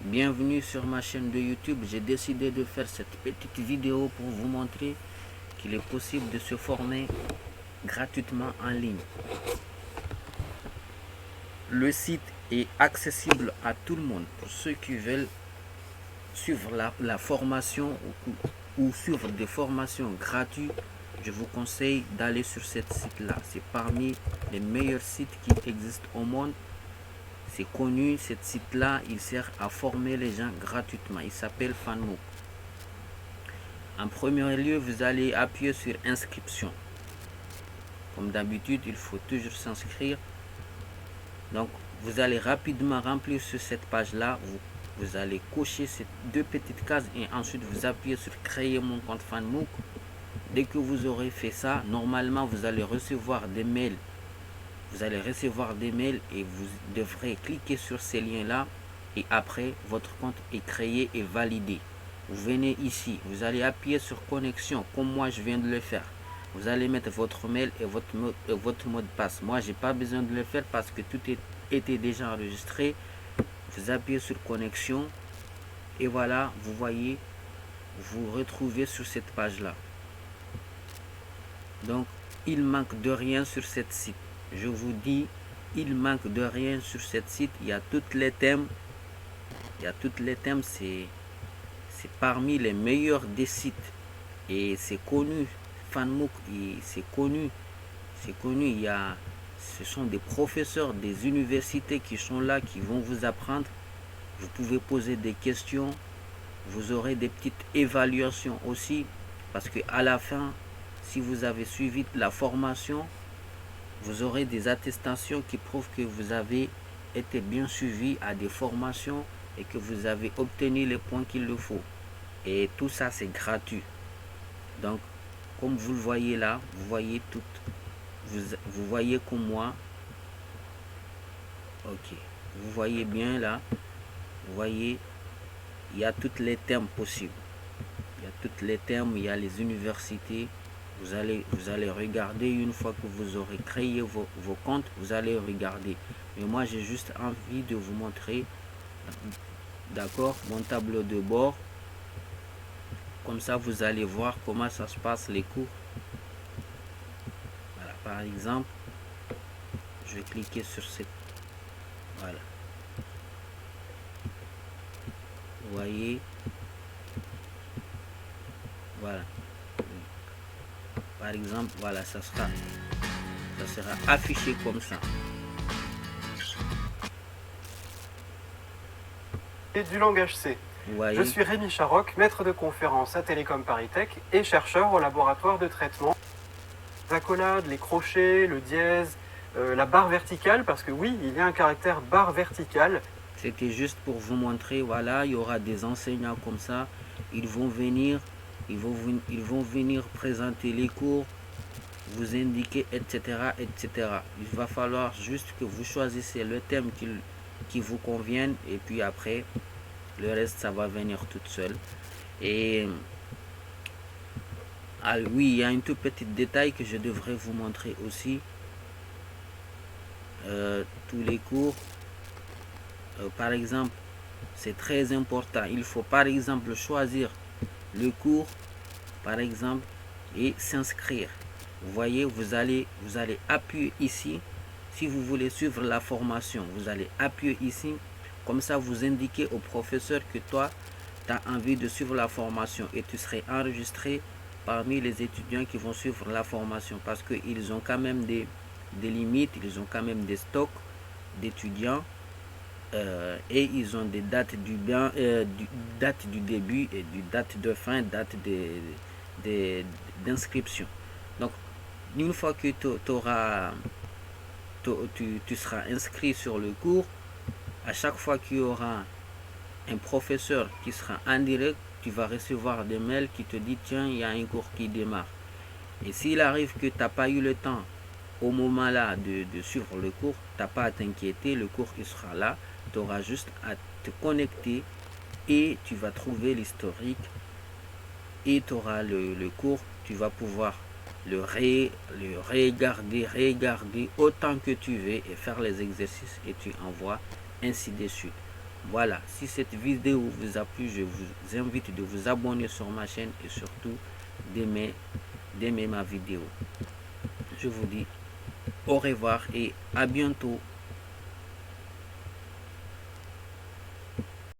Bienvenue sur ma chaîne de YouTube. J'ai décidé de faire cette petite vidéo pour vous montrer qu'il est possible de se former gratuitement en ligne. Le site est accessible à tout le monde. Pour ceux qui veulent suivre la formation ou suivre des formations gratuites, je vous conseille d'aller sur ce site-là. C'est parmi les meilleurs sites qui existent au monde. C'est connu, ce site-là, il sert à former les gens gratuitement. Il s'appelle FanMook. En premier lieu, vous allez appuyer sur inscription. Comme d'habitude, il faut toujours s'inscrire. Donc, vous allez rapidement remplir sur cette page-là. Vous allez cocher ces deux petites cases et ensuite vous appuyez sur créer mon compte FanMook. Dès que vous aurez fait ça, normalement, vous allez recevoir des mails. Vous allez recevoir des mails et vous devrez cliquer sur ces liens-là. Et après, votre compte est créé et validé. Vous venez ici, vous allez appuyer sur connexion, comme moi je viens de le faire. Vous allez mettre votre mail et votre mot de passe. Moi, j'ai pas besoin de le faire parce que tout était déjà enregistré. Vous appuyez sur connexion et voilà, vous voyez, vous retrouvez sur cette page-là. Donc, il manque de rien sur cette site. Je vous dis, il manque de rien sur cette site. Il y a tous les thèmes. C'est parmi les meilleurs des sites. Et c'est connu. FanMook, c'est connu. C'est connu. Ce sont des professeurs des universités qui sont là, qui vont vous apprendre. Vous pouvez poser des questions. Vous aurez des petites évaluations aussi. Parce que à la fin, si vous avez suivi la formation, vous aurez des attestations qui prouvent que vous avez été bien suivi à des formations et que vous avez obtenu les points qu'il le faut. Et tout ça, c'est gratuit. Donc, comme vous le voyez là, vous voyez tout. Vous voyez comme moi. Ok. Vous voyez bien là. Vous voyez, il y a tous les termes possibles. Il y a tous les termes, il y a les universités. Vous allez regarder une fois que vous aurez créé vos comptes, vous allez regarder. Mais moi, j'ai juste envie de vous montrer, d'accord, mon tableau de bord. Comme ça, vous allez voir comment ça se passe les cours. Voilà, par exemple, je vais cliquer sur cette... Voilà. Vous voyez. Voilà. Par exemple, voilà, ça sera affiché comme ça. Et du langage C. Je suis Rémi Charoc, maître de conférence à Télécom Paris Tech et chercheur au laboratoire de traitement. Les accolades, les crochets, le dièse, la barre verticale, parce que oui, il y a un caractère barre verticale. C'était juste pour vous montrer, voilà, il y aura des enseignants comme ça, ils vont venir présenter les cours, vous indiquer, etc., etc. Il va falloir juste que vous choisissez le thème qui vous convienne et puis après, le reste, ça va venir tout seul. Et oui, il y a un tout petit détail que je devrais vous montrer aussi. Tous les cours, par exemple, c'est très important. Il faut par exemple choisir le cours, par exemple, et s'inscrire. Vous voyez, vous allez appuyer ici. Si vous voulez suivre la formation, vous allez appuyer ici. Comme ça, vous indiquez au professeur que toi, tu as envie de suivre la formation et tu serais enregistré parmi les étudiants qui vont suivre la formation parce qu'ils ont quand même des limites, ils ont quand même des stocks d'étudiants et ils ont des dates date du début et du date de fin, date d'inscription. Donc, une fois que tu seras inscrit sur le cours, à chaque fois qu'il y aura un professeur qui sera en direct, tu vas recevoir des mails qui te disent tiens, il y a un cours qui démarre. Et s'il arrive que tu n'as pas eu le temps au moment là de suivre le cours, tu n'as pas à t'inquiéter, le cours il sera là, tu auras juste à te connecter et tu vas trouver l'historique et tu auras le cours, tu vas pouvoir le regarder autant que tu veux et faire les exercices et tu envoies ainsi de suite. Voilà, si cette vidéo vous a plu, je vous invite de vous abonner sur ma chaîne et surtout d'aimer ma vidéo. Je vous dis au revoir et à bientôt.